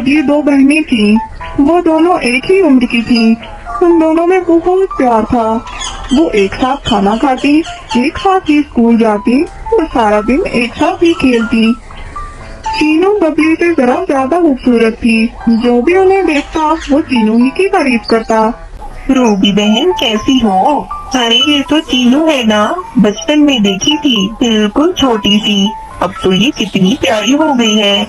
ये दो बहनें थी। वो दोनों एक ही उम्र की थी। उन दोनों में बहुत प्यार था। वो एक साथ खाना खाती, एक साथ ही स्कूल जाती और सारा दिन एक साथ ही खेलती। चीनू बबली से जरा ज्यादा खूबसूरत थी। जो भी उन्हें देखता वो चीनू ही की तारीफ करता। रूबी बहन कैसी हो? अरे ये तो चीनू है ना, बचपन में देखी थी, बिल्कुल छोटी सी। अब तो ये कितनी प्यारी हो गई है।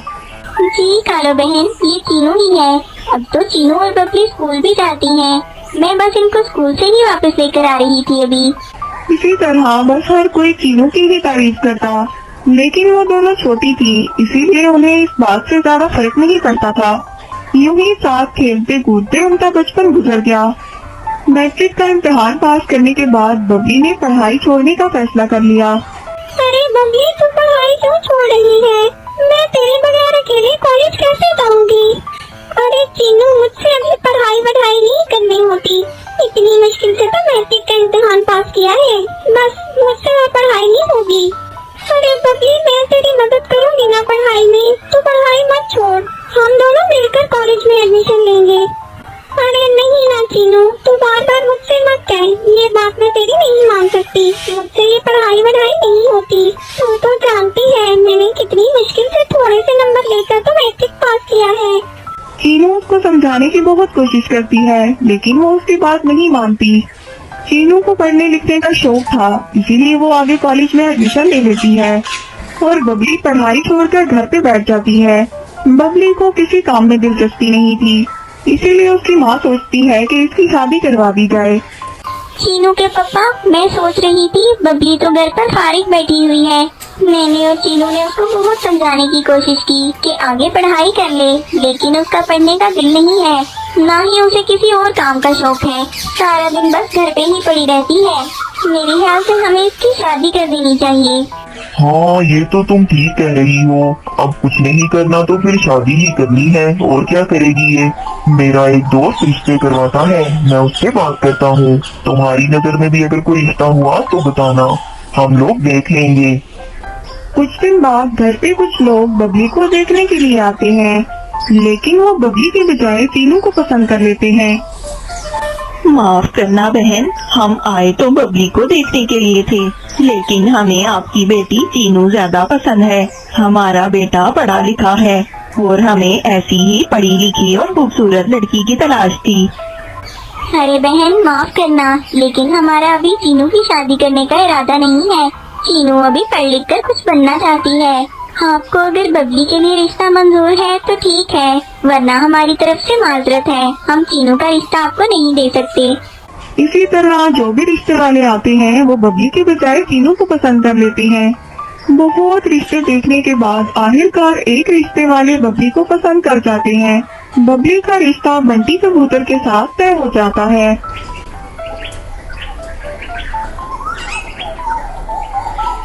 जी कालो बहन, ये चीनू ही है। अब तो चीनू और बबली स्कूल भी जाती हैं। मैं बस इनको स्कूल से ही वापस लेकर आ रही थी अभी। इसी तरह बस हर कोई चीनू की ही तारीफ करता, लेकिन वो दोनों छोटी थी, इसीलिए उन्हें इस बात से ज्यादा फर्क नहीं पड़ता था। यूं ही साथ खेलते कूदते उनका बचपन गुजर गया। मैट्रिक का इम्तिहान पास करने के बाद बबली ने पढ़ाई छोड़ने का फैसला कर लिया। अरे बबली, तू पढ़ाई क्यों छोड़ रही है? मैं तेरे बगैर अकेले कॉलेज कैसे जाऊंगी? अरे चीनू, मुझसे अभी पढ़ाई नहीं करनी होती। इतनी मुश्किल से तो मैट्रिक का इम्तिहान पास किया है, बस मुझसे और पढ़ाई नहीं होगी। अरे बबली, मैं तेरी मदद करूंगी ना पढ़ाई में, तू पढ़ाई मत छोड़। हम दोनों मिलकर कॉलेज में एडमिशन लेंगे। अरे नहीं ना चीनू, तू बार मुझसे मत कह, ये बात मैं तेरी नहीं मान सकती। मुझसे ये पढ़ाई नहीं होती। तू तो जानती है मैंने कितनी मुश्किल से थोड़े से नंबर लेकर तो मैट्रिक पास किया है। चीनू उसको समझाने की बहुत कोशिश करती है, लेकिन वो उसकी बात नहीं मानती। चीनू को पढ़ने लिखने का शौक था, इसीलिए वो आगे कॉलेज में एडमिशन ले लेती है और बबली पढ़ाई छोड़कर घर पे बैठ जाती है। बबली को किसी काम में दिलचस्पी नहीं थी, इसीलिए उसकी माँ सोचती है कि इसकी शादी करवा दी जाए। चीनू के पापा, मैं सोच रही थी बबली तो घर पर फारिग बैठी हुई है। मैंने और चीनू ने उसको बहुत समझाने की कोशिश की कि आगे पढ़ाई कर ले, लेकिन उसका पढ़ने का दिल नहीं है, ना ही उसे किसी और काम का शौक है। सारा दिन बस घर पे ही पड़ी रहती है। मेरे ख्याल से हमें इसकी शादी कर देनी चाहिए। हाँ, ये तो तुम ठीक कह रही हो। अब कुछ नहीं करना तो फिर शादी ही करनी है, और क्या करेगी ये। मेरा एक दोस्त रिश्ते करवाता है, मैं उससे बात करता हूँ। तुम्हारी नजर में भी अगर कोई रिश्ता हुआ तो बताना, हम लोग देख लेंगे। कुछ दिन बाद घर पे कुछ लोग बबली को देखने के लिए आते हैं, लेकिन वो बबली के बजाय चीनू को पसंद कर लेते हैं। माफ करना बहन, हम आए तो बबली को देखने के लिए थे, लेकिन हमें आपकी बेटी चीनू ज्यादा पसंद है। हमारा बेटा पढ़ा लिखा है और हमें ऐसी ही पढ़ी लिखी और खूबसूरत लड़की की तलाश थी। अरे बहन, माफ करना, लेकिन हमारा अभी चीनू की शादी करने का इरादा नहीं है। चीनू अभी पढ़ लिख कर कुछ बनना चाहती है। आपको अगर बबली के लिए रिश्ता मंजूर है तो ठीक है, वरना हमारी तरफ से माजरत है, हम चीनू का रिश्ता आपको नहीं दे सकते। इसी तरह जो भी रिश्ते वाले आते हैं वो बबली के बजाय चीनू को पसंद कर लेते हैं। बहुत रिश्ते देखने के बाद आखिरकार एक रिश्ते वाले बबली को पसंद कर जाते हैं। बबली का रिश्ता बंटी कबूतर के साथ तय हो जाता है।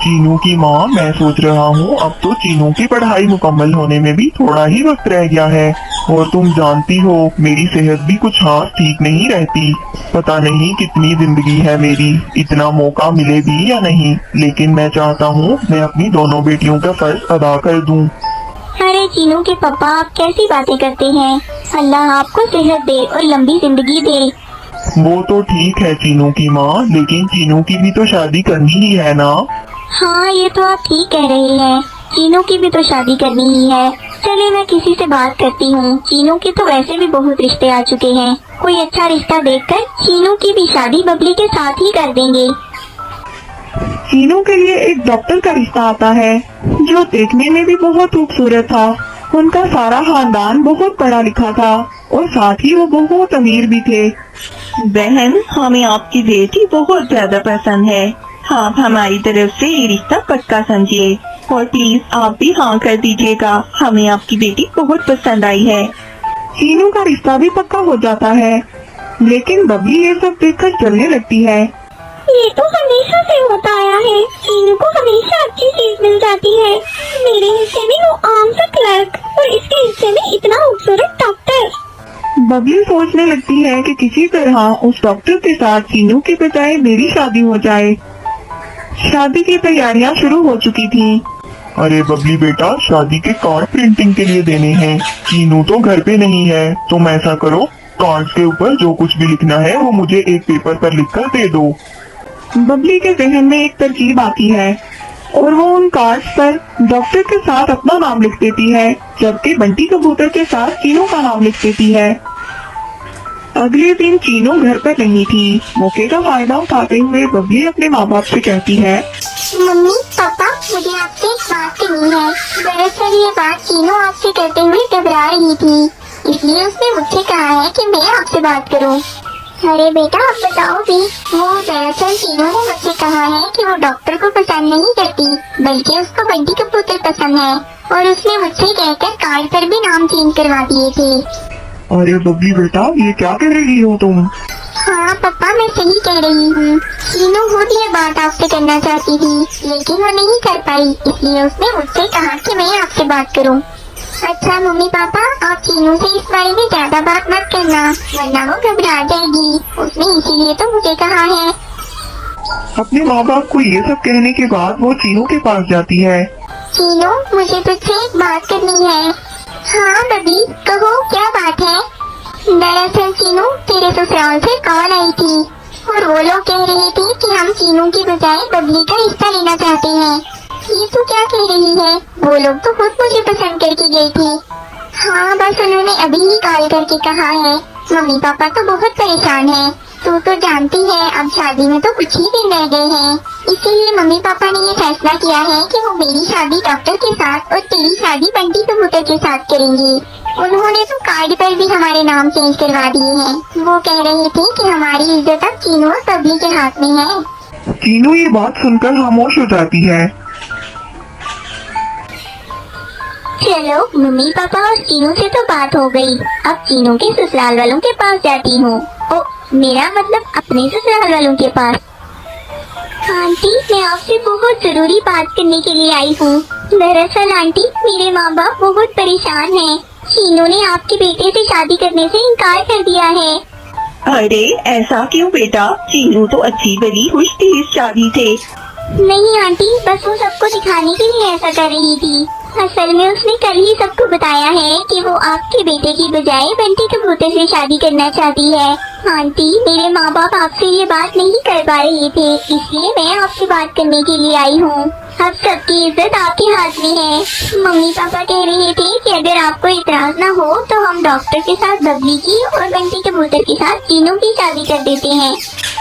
चीनू की माँ, मैं सोच रहा हूँ अब तो चीनू की पढ़ाई मुकम्मल होने में भी थोड़ा ही वक्त रह गया है, और तुम जानती हो मेरी सेहत भी कुछ खास ठीक नहीं रहती। पता नहीं कितनी जिंदगी है मेरी, इतना मौका मिले भी या नहीं, लेकिन मैं चाहता हूँ मैं अपनी दोनों बेटियों का फर्ज अदा कर दूँ। अरे चीनू के पापा, आप कैसी बातें करते हैं? अल्लाह आपको सेहत दे और लंबी जिंदगी दे। वो तो ठीक है चीनू की माँ, लेकिन चीनू की भी तो शादी करनी ही है ना। हाँ, ये तो आप ठीक कह रहे हैं, चीनू की भी तो शादी करनी ही है। चलिए मैं किसी से बात करती हूँ। चीनू के तो वैसे भी बहुत रिश्ते आ चुके हैं, कोई अच्छा रिश्ता देखकर चीनू की भी शादी बबली के साथ ही कर देंगे। चीनू के लिए एक डॉक्टर का रिश्ता आता है, जो देखने में भी बहुत खूबसूरत था। उनका सारा खानदान बहुत पढ़ा लिखा था और साथ ही वो बहुत अमीर भी थे। बहन, हमें आपकी बेटी बहुत ज्यादा पसंद है। आप हमारी तरफ से ये रिश्ता पक्का समझिए और प्लीज आप भी हाँ कर दीजिएगा। हमें आपकी बेटी बहुत पसंद आई है। चीनू का रिश्ता भी पक्का हो जाता है, लेकिन बबली ये सब देखकर जलने लगती है। ये तो हमेशा से होता आया है, चीनू को हमेशा अच्छी चीज मिल जाती है। मेरे हिस्से में वो आम सा क्लर्क और इसके हिस्से में इतना खूबसूरत डॉक्टर। बबली सोचने लगती है कि किसी तरह उस डॉक्टर के साथ चीनू के बजाय मेरी शादी हो जाए। शादी की तैयारियां शुरू हो चुकी थी। अरे बबली बेटा, शादी के कार्ड प्रिंटिंग के लिए देने हैं। चीनू तो घर पे नहीं है। तुम ऐसा करो, कार्ड्स के ऊपर जो कुछ भी लिखना है वो मुझे एक पेपर पर लिखकर दे दो। बबली के जहन में एक तरकीब आती है और वो उन कार्ड्स पर डॉक्टर के साथ अपना नाम लिख देती है, जबकि बंटी कबूतर के साथ चीनू का नाम लिख देती है। अगले दिन चीनू घर पर नहीं थी। मौके का फायदा उठाते हुए बबली अपने माँ बाप से कहती है, मम्मी पापा, मुझे आपसे एक बात करनी है। दरअसल ये बात चीनू आपसे करते हुए घबरा रही थी, इसलिए उसने मुझसे कहा है कि मैं आपसे बात करूं। अरे बेटा, आप बताओ भी। वो दरअसल चीनू ने मुझसे कहा है कि वो डॉक्टर को पसंद नहीं करती, बल्कि उसको बंटी कबूतर पसंद है, और उसने मुझसे कहकर कार्ड पर भी नाम चेंज करवा दिए थे। अरे बबली बेटा, ये क्या कह रही हो तुम? हाँ पापा, मैं सही कह रही हूँ। चीनू खुद ये बात आपसे करना चाहती थी, लेकिन वो नहीं कर पाई, इसलिए उसने मुझसे कहा कि मैं आपसे बात करूँ। अच्छा मम्मी पापा, आप चीनू से इस बारे में ज्यादा बात मत करना, वरना वो घबरा जाएगी। उसने इसीलिए तो मुझे कहा है। अपने माँ बाप को ये सब कहने के बाद वो चीनू के पास जाती है। चीनू, मुझे तुझसे एक बात करनी है। हाँ बबी, कहो क्या बात है? दरअसल चीनू, तेरे ससुराल से कॉल आई थी और वो लोग कह रहे थे कि हम चीनू की बजाय बबली का रिश्ता लेना चाहते हैं। ये तू क्या कह रही है? वो लोग तो खुद मुझे पसंद करके गई थी। हाँ, बस उन्होंने अभी ही कॉल करके कहा है। मम्मी पापा तो बहुत परेशान हैं। तू तो जानती है, अब शादी में तो कुछ ही दिन रह गए हैं, इसीलिए मम्मी पापा ने ये फैसला किया है कि वो मेरी शादी डॉक्टर के साथ और तेरी शादी बंटी कबूतर के साथ करेंगी। उन्होंने तो कार्ड पर भी हमारे नाम चेंज करवा दिए हैं। वो कह रहे थे कि हमारी इज्जत अब चीनू और बबली के हाथ में है। चीनू ये बात सुनकर खामोश हो जाती है। चलो, मम्मी पापा और चीनू से तो बात हो गई, अब चीनू के ससुराल वालों के पास जाती हूँ। ओ, मेरा मतलब अपने ससुराल वालों के पास। आंटी, मैं आपसे बहुत जरूरी बात करने के लिए आई हूँ। दरअसल आंटी, मेरे माँ बाप बहुत परेशान हैं। चीनू ने आपके बेटे से शादी करने से इनकार कर दिया है। अरे ऐसा क्यों बेटा? चीनू तो अच्छी भली खुश थी इस शादी से। नहीं आंटी, बस वो सबको दिखाने के लिए ऐसा कर रही थी। असल में उसने कल ही सबको बताया है कि वो आपके बेटे की बजाय बंटी कबूतर से शादी करना चाहती है। आंटी, मेरे माँ बाप आपसे ये बात नहीं कर पा रहे थे, इसलिए मैं आपसे बात करने के लिए आई हूँ। अब सबकी इज्जत आपके हाथ में है। मम्मी पापा कह रहे थे कि अगर आपको इतराज ना हो तो हम डॉक्टर के साथ बबली की और बंटी कबूतर के साथ चीनू की शादी कर देते हैं।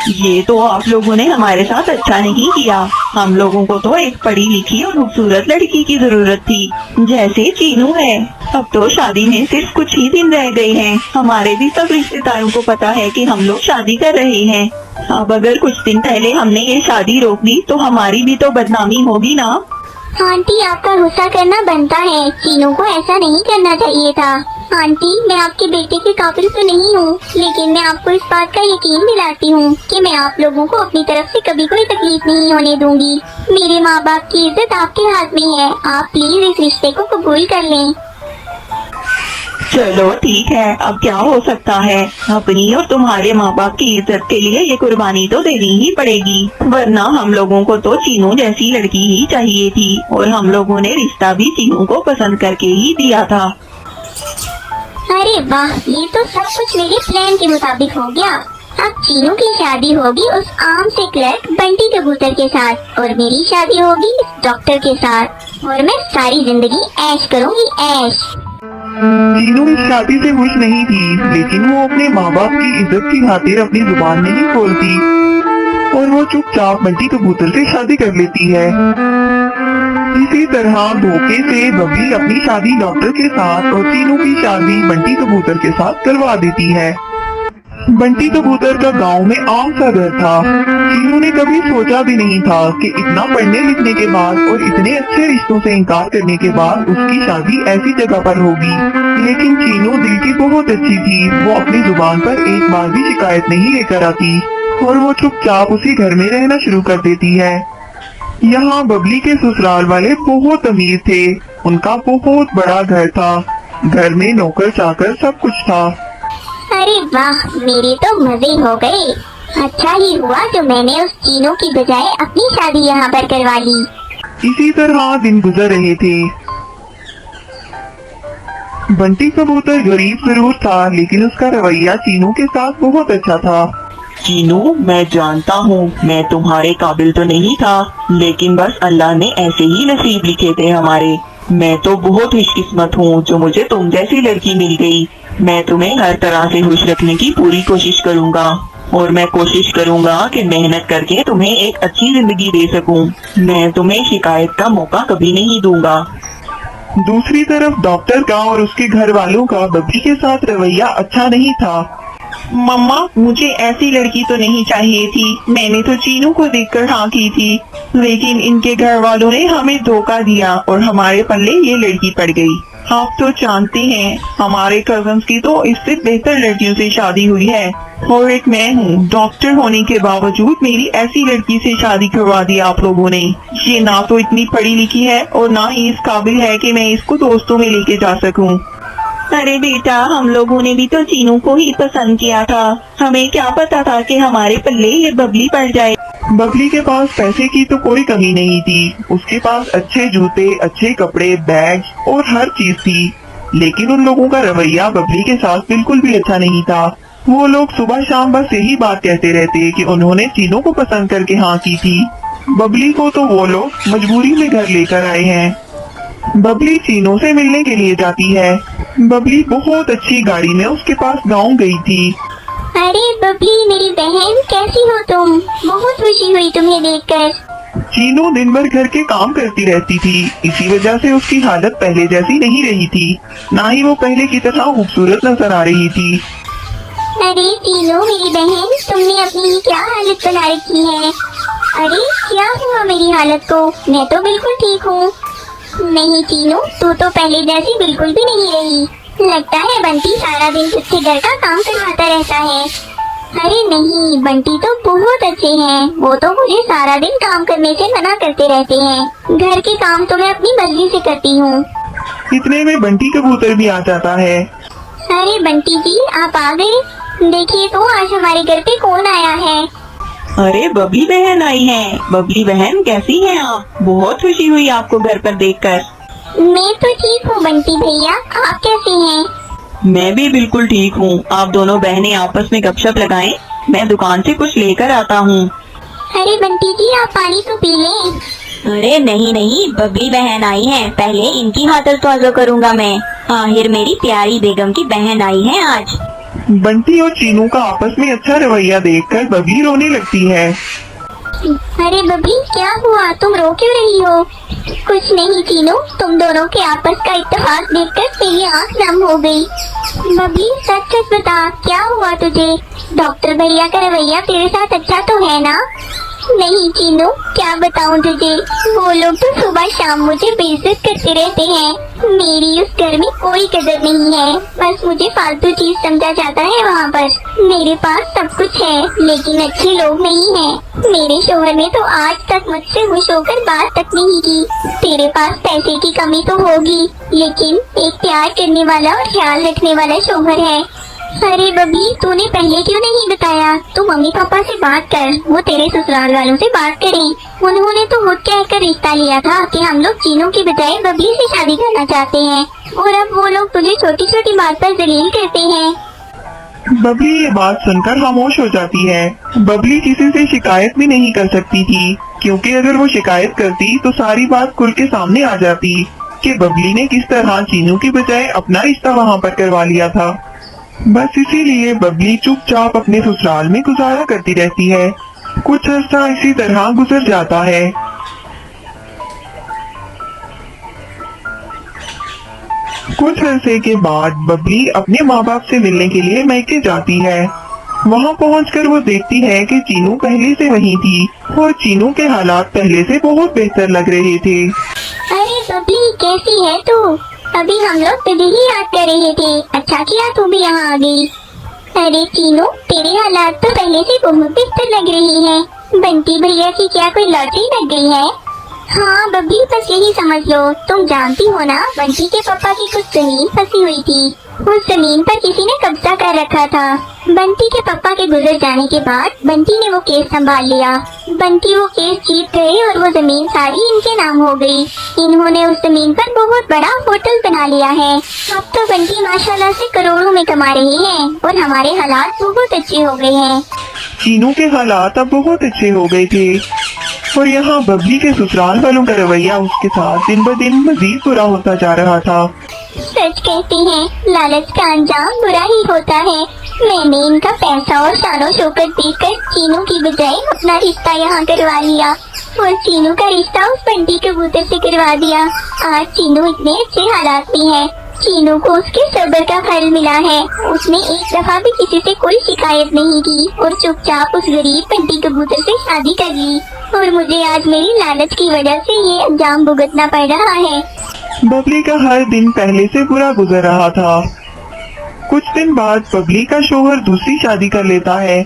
ये तो आप लोगों ने हमारे साथ अच्छा नहीं किया। हम लोगों को तो एक पढ़ी लिखी और खूबसूरत लड़की की जरूरत थी, जैसे चीनू है। अब तो शादी में सिर्फ कुछ ही दिन रह गए हैं। हमारे भी सब रिश्तेदारों को पता है कि हम लोग शादी कर रहे हैं। अब अगर कुछ दिन पहले हमने ये शादी रोक दी तो हमारी भी तो बदनामी होगी ना। आंटी, आपका गुस्सा करना बनता है। चीनू को ऐसा नहीं करना चाहिए था। आंटी, मैं आपके बेटे के काबिल तो नहीं हूँ, लेकिन मैं आपको इस बात का यकीन दिलाती हूँ कि मैं आप लोगों को अपनी तरफ से कभी कोई तकलीफ नहीं होने दूंगी। मेरे माँ बाप की इज्जत आपके हाथ में है। आप प्लीज इस रिश्ते को कबूल कर लें। चलो ठीक है, अब क्या हो सकता है। अपनी और तुम्हारे माँ बाप की इज्जत के लिए ये कुर्बानी तो देनी ही पड़ेगी, वरना हम लोगों को तो चीनू जैसी लड़की ही चाहिए थी और हम लोगों ने रिश्ता भी चीनू को पसंद करके ही दिया था। अरे वाह, ये तो सब कुछ मेरे प्लान के मुताबिक हो गया। अब चीनू की शादी होगी उस आम से क्लर्क बंटी कबूतर के साथ और मेरी शादी होगी इस डॉक्टर के साथ, और मैं सारी जिंदगी ऐश करूंगी, ऐश। चीनू इस शादी से खुश नहीं थी, लेकिन वो अपने माँ बाप की इज्जत की खातिर अपनी जुबान नहीं खोलती और वो चुपचाप बंटी कबूतर से शादी कर लेती है। इसी तरह धोखे से बबली अपनी शादी डॉक्टर के साथ और चीनू की शादी बंटी कबूतर के साथ करवा देती है। बंटी कबूतर का गांव में आम सा घर था। चीनू ने कभी सोचा भी नहीं था कि इतना पढ़ने लिखने के बाद और इतने अच्छे रिश्तों से इनकार करने के बाद उसकी शादी ऐसी जगह पर होगी। लेकिन चीनू दिल की बहुत अच्छी थी। वो अपनी जुबान पर एक बार भी शिकायत नहीं लेकर आती और वो चुपचाप उसी घर में रहना शुरू कर देती है। यहाँ बबली के ससुराल वाले बहुत अमीर थे। उनका बहुत बड़ा घर था। घर में नौकर चाकर सब कुछ था। अरे वाह, मेरे तो मजे हो गए। अच्छा ही हुआ जो मैंने उस चीनू की बजाय अपनी शादी यहाँ पर करवा ली। इसी तरह दिन गुजर रहे थे। बंटी कबूतर गरीब जरूर था, लेकिन उसका रवैया चीनू के साथ बहुत अच्छा था। चीनू, मैं जानता हूँ मैं तुम्हारे काबिल तो नहीं था, लेकिन बस अल्लाह ने ऐसे ही नसीब लिखे थे हमारे। मैं तो बहुत खुशकिस्मत हूँ जो मुझे तुम जैसी लड़की मिल गई। मैं तुम्हें हर तरह से खुश रखने की पूरी कोशिश करूँगा और मैं कोशिश करूँगा कि मेहनत करके तुम्हें एक अच्छी जिंदगी दे सकूँ। मैं तुम्हें शिकायत का मौका कभी नहीं दूंगा। दूसरी तरफ डॉक्टर का और उसके घर वालों का बब्ली के साथ रवैया अच्छा नहीं था। मम्मा, मुझे ऐसी लड़की तो नहीं चाहिए थी। मैंने तो चीनू को देखकर हाँ की थी, लेकिन इनके घर वालों ने हमें धोखा दिया और हमारे पल्ले ये लड़की पड़ गई। आप तो जानते हैं हमारे कजन्स की तो इससे बेहतर लड़कियों से शादी हुई है, और एक मैं हूँ। डॉक्टर होने के बावजूद मेरी ऐसी लड़की से शादी करवा दी आप लोगों ने। ये ना तो इतनी पढ़ी लिखी है और ना ही इस काबिल है कि मैं इसको दोस्तों में लेके जा सकूं। अरे बेटा, हम लोगों ने भी तो चीनू को ही पसंद किया था। हमें क्या पता था कि हमारे पल्ले ये बबली पड़ जाए। बबली के पास पैसे की तो कोई कमी नहीं थी। उसके पास अच्छे जूते, अच्छे कपड़े, बैग और हर चीज थी, लेकिन उन लोगों का रवैया बबली के साथ बिल्कुल भी अच्छा नहीं था। वो लोग सुबह शाम बस यही बात कहते रहते कि उन्होंने चीनू को पसंद करके हाँ की थी। बबली को तो वो लोग मजबूरी में घर लेकर आए हैं। बबली चीनू से मिलने के लिए जाती है। बबली बहुत अच्छी गाड़ी में उसके पास गाँव गई थी। अरे बबली, मेरी बहन, कैसी हो तुम? बहुत खुशी हुई तुम्हें देखकर। चीनू दिन भर घर के काम करती रहती थी, इसी वजह से उसकी हालत पहले जैसी नहीं रही थी। ना ही वो पहले की तरह खूबसूरत नजर आ रही थी। अरे चीनू, मेरी बहन, तुमने अपनी क्या हालत बना रखी है? अरे क्या हुआ मेरी हालत को? मैं तो बिल्कुल ठीक हूँ। नहीं चीनू, तू तो पहले जैसी बिल्कुल भी नहीं रही। लगता है बंटी सारा दिन तुझसे घर का काम करवाता रहता है। अरे नहीं, बंटी तो बहुत अच्छे हैं। वो तो मुझे सारा दिन काम करने से मना करते रहते हैं। घर के काम तो मैं अपनी मर्जी से करती हूँ। इतने में बंटी कबूतर भी आ जाता है। अरे बंटी जी, आप आ गए। देखिए तो आज हमारे घर पे कौन आया है। अरे बबली बहन आई है। बबली बहन, कैसी हैं आप? बहुत खुशी हुई आपको घर पर देखकर। मैं तो ठीक हूँ बंटी भैया, आप कैसे हैं? मैं भी बिल्कुल ठीक हूँ। आप दोनों बहनें आपस में गपशप लगाएं, मैं दुकान से कुछ लेकर आता हूँ। अरे बंटी जी, आप पानी तो पी लें। अरे नहीं नहीं, बबली बहन आई है, पहले इनकी खातर तवज्जो करूँगा मैं। आखिर मेरी प्यारी बेगम की बहन आई है आज। बंटी और चीनू का आपस में अच्छा रवैया देखकर बबली रोने लगती है। अरे बबली, क्या हुआ? तुम रो क्यों रही हो? कुछ नहीं चीनू, तुम दोनों के आपस का इत्तेफाक देखकर मेरी आंख नम हो गई। बबली, सच सच बता, क्या हुआ तुझे? डॉक्टर भैया का रवैया तेरे साथ अच्छा तो है ना? नहीं चीनू, क्या बताऊं तुझे, वो लोग तो सुबह शाम मुझे बेइज्जत करते रहते हैं। मेरी उस घर में कोई कदर नहीं है, बस मुझे फालतू चीज समझा जाता है वहाँ पर। मेरे पास सब कुछ है, लेकिन अच्छे लोग नहीं हैं। मेरे शोहर ने तो आज तक मुझसे खुश होकर बात तक नहीं की। तेरे पास पैसे की कमी तो होगी, लेकिन एक प्यार करने वाला और ख्याल रखने वाला शोहर है। अरे बबली, तूने पहले क्यों नहीं बताया? तू मम्मी पापा से बात कर, वो तेरे ससुराल वालों से बात करें। उन्होंने तो खुद कहकर रिश्ता लिया था कि हम लोग चीनू की बजाय बबली से शादी करना चाहते हैं, और अब वो लोग तुझे छोटी छोटी बात पर जलील करते हैं। बबली ये बात सुनकर खामोश हो जाती है। बबली किसी से शिकायत भी नहीं कर सकती थी, क्योंकि अगर वो शिकायत करती तो सारी बात खुल के सामने आ जाती कि बबली ने किस तरह चीनू की बजाय अपना रिश्ता वहाँ पर करवा लिया था। बस इसीलिए बबली चुपचाप अपने ससुराल में गुजारा करती रहती है। कुछ अर्सा इसी तरह गुजर जाता है। कुछ अरसे के बाद बबली अपने माँ बाप से मिलने के लिए मैके जाती है। वहाँ पहुंचकर वो देखती है कि चीनू पहले से वहीं थी और चीनू के हालात पहले से बहुत बेहतर लग रहे थे। अरे बबली, कैसी है तू? अभी हम लोग तुझे ही याद कर रहे थे। अच्छा किया तू भी यहाँ आ गई। अरे चीनू, तेरे हालात तो पहले से बहुत बेहतर लग रही है। बंटी भैया की क्या कोई लॉटरी लग गई है? हाँ बबली, बस यही समझ लो। तुम जानती हो ना, बंटी के पापा की कुछ जमीन फंसी हुई थी। उस जमीन पर किसी ने कब्जा कर रखा था। बंटी के पापा के गुजर जाने के बाद बंटी ने वो केस संभाल लिया। बंटी वो केस जीत गए और वो जमीन सारी इनके नाम हो गई। इन्होंने उस जमीन पर बहुत बड़ा होटल बना लिया है। अब तो बंटी माशाल्लाह से करोड़ों में कमा रही है और हमारे हालात बहुत अच्छे हो गए हैं। चीनू के हालात अब बहुत अच्छे हो गए थे और यहाँ बबली के ससुराल वालों का रवैया उसके साथ दिन ब दिन मजीद बुरा होता जा रहा था। सच कहते हैं, लालच का अंजाम बुरा ही होता है। मैंने इनका पैसा और शानो शौकत देखकर चीनू की बजाय अपना रिश्ता यहाँ करवा लिया और चीनू का रिश्ता उस बंटी कबूतर से करवा दिया। आज चीनू इतने अच्छे हालात में है। चीनू को उसके सब्र का फल मिला है। उसने एक दफा भी किसी से कोई शिकायत नहीं की और चुपचाप उस गरीब बंटी कबूतर से शादी कर ली और मुझे आज मेरी लालच की वजह से ये अंजाम भुगतना पड़ रहा है। बबली का हर दिन पहले से बुरा गुजर रहा था। कुछ दिन बाद बबली का शोहर दूसरी शादी कर लेता है।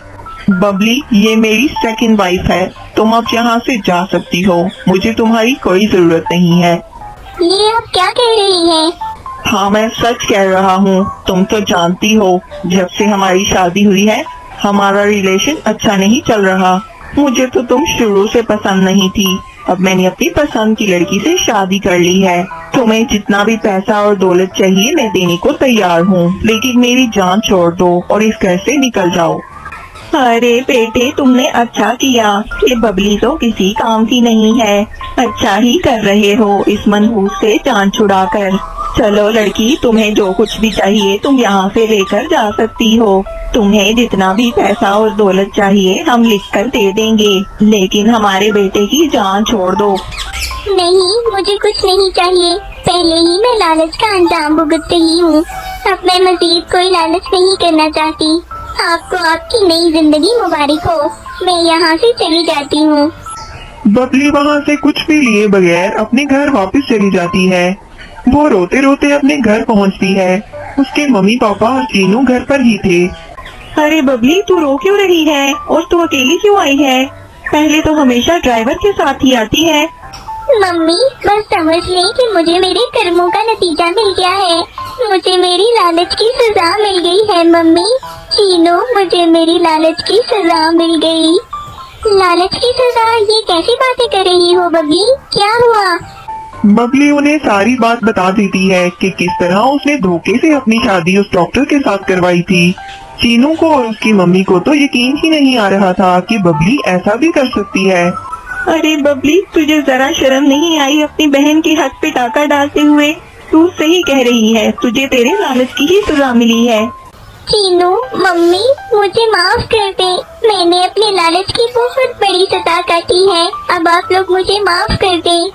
बबली, ये मेरी सेकंड वाइफ है। तुम अब यहाँ से जा सकती हो। मुझे तुम्हारी कोई जरूरत नहीं है। ये आप क्या कह रही हैं? हाँ, मैं सच कह रहा हूँ। तुम तो जानती हो, जब से हमारी शादी हुई है हमारा रिलेशन अच्छा नहीं चल रहा। मुझे तो तुम शुरू से पसंद नहीं थी। अब मैंने अपनी पसंद की लड़की से शादी कर ली है। तुम्हें जितना भी पैसा और दौलत चाहिए मैं देने को तैयार हूँ, लेकिन मेरी जान छोड़ दो और इस घर से निकल जाओ। अरे बेटे, तुमने अच्छा किया। ये बबली तो किसी काम की नहीं है। अच्छा ही कर रहे हो इस मनहूस से जान छुड़ाकर। चलो लड़की, तुम्हें जो कुछ भी चाहिए तुम यहाँ से लेकर जा सकती हो। तुम्हें जितना भी पैसा और दौलत चाहिए हम लिख कर दे देंगे, लेकिन हमारे बेटे की जान छोड़ दो। नहीं, मुझे कुछ नहीं चाहिए। पहले ही मैं लालच का अंजाम भुगत रही हूँ। अब मैं मजीद कोई लालच नहीं करना चाहती। आपको आपकी नई जिंदगी मुबारक हो। मैं यहाँ से चली जाती हूँ। बबली वहाँ से कुछ भी लिए बगैर अपने घर वापस चली जाती है। वो रोते रोते अपने घर पहुँचती है। उसके मम्मी पापा और चीनू घर पर ही थे। अरे बबली, तू रो क्यों रही है और तू अकेली क्यों आई है? पहले तो हमेशा ड्राइवर के साथ ही आती है। मम्मी, बस समझ लें कि मुझे मेरे कर्मों का नतीजा मिल गया है। मुझे मेरी लालच की सजा मिल गई है। मम्मी, चीनू, मुझे मेरी लालच की सजा मिल गई। लालच की सजा? ये कैसी बातें कर रही हो बबली? क्या हुआ? बबली उन्हें सारी बात बता देती है कि किस तरह उसने धोखे से अपनी शादी उस डॉक्टर के साथ करवाई थी। चीनू को और उसकी मम्मी को तो यकीन ही नहीं आ रहा था कि बबली ऐसा भी कर सकती है। अरे बबली, तुझे जरा शर्म नहीं आई अपनी बहन के हाथ पे टाका डालते हुए? तू सही कह रही है, तुझे तेरे लालच की ही सजा मिली है। चीनू, मम्मी, मुझे माफ कर दे। मैंने अपने लालच की बहुत बड़ी सजा काटी है। अब आप लोग मुझे माफ कर दें।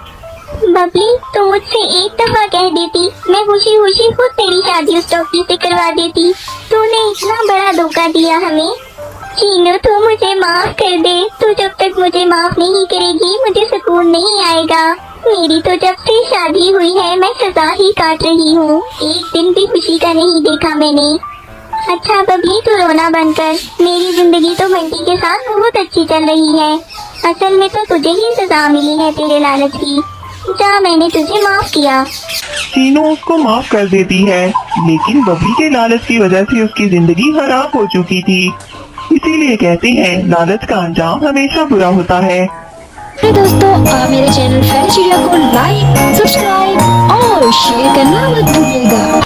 बबली, तू मुझसे एक दफा कह देती, मैं खुशी खुशी खुद तेरी शादी उस डॉक्टर से करवा देती। तूने इतना बड़ा धोखा दिया हमें। चीनू, तू मुझे माफ कर दे। तू जब तक मुझे माफ नहीं करेगी मुझे सुकून नहीं आएगा। मेरी तो जब से शादी हुई है मैं सजा ही काट रही हूँ। एक दिन भी खुशी का नहीं देखा मैंने। अच्छा बबली, तू रोना बंद कर। मेरी जिंदगी तो बंटी के साथ बहुत अच्छी चल रही है। असल में तो तुझे ही सजा मिली है तेरे लालच की। जा, मैंने तुझे माफ किया। चीनू उसको माफ कर देती है, लेकिन बबली के लालच की वजह से उसकी जिंदगी खराब हो चुकी थी। इसीलिए कहते हैं लालच का अंजाम हमेशा बुरा होता है। तो दोस्तों, आप मेरे चैनल फैन चिड़िया को लाइक, सब्सक्राइब और शेयर करना मत भूलिएगा।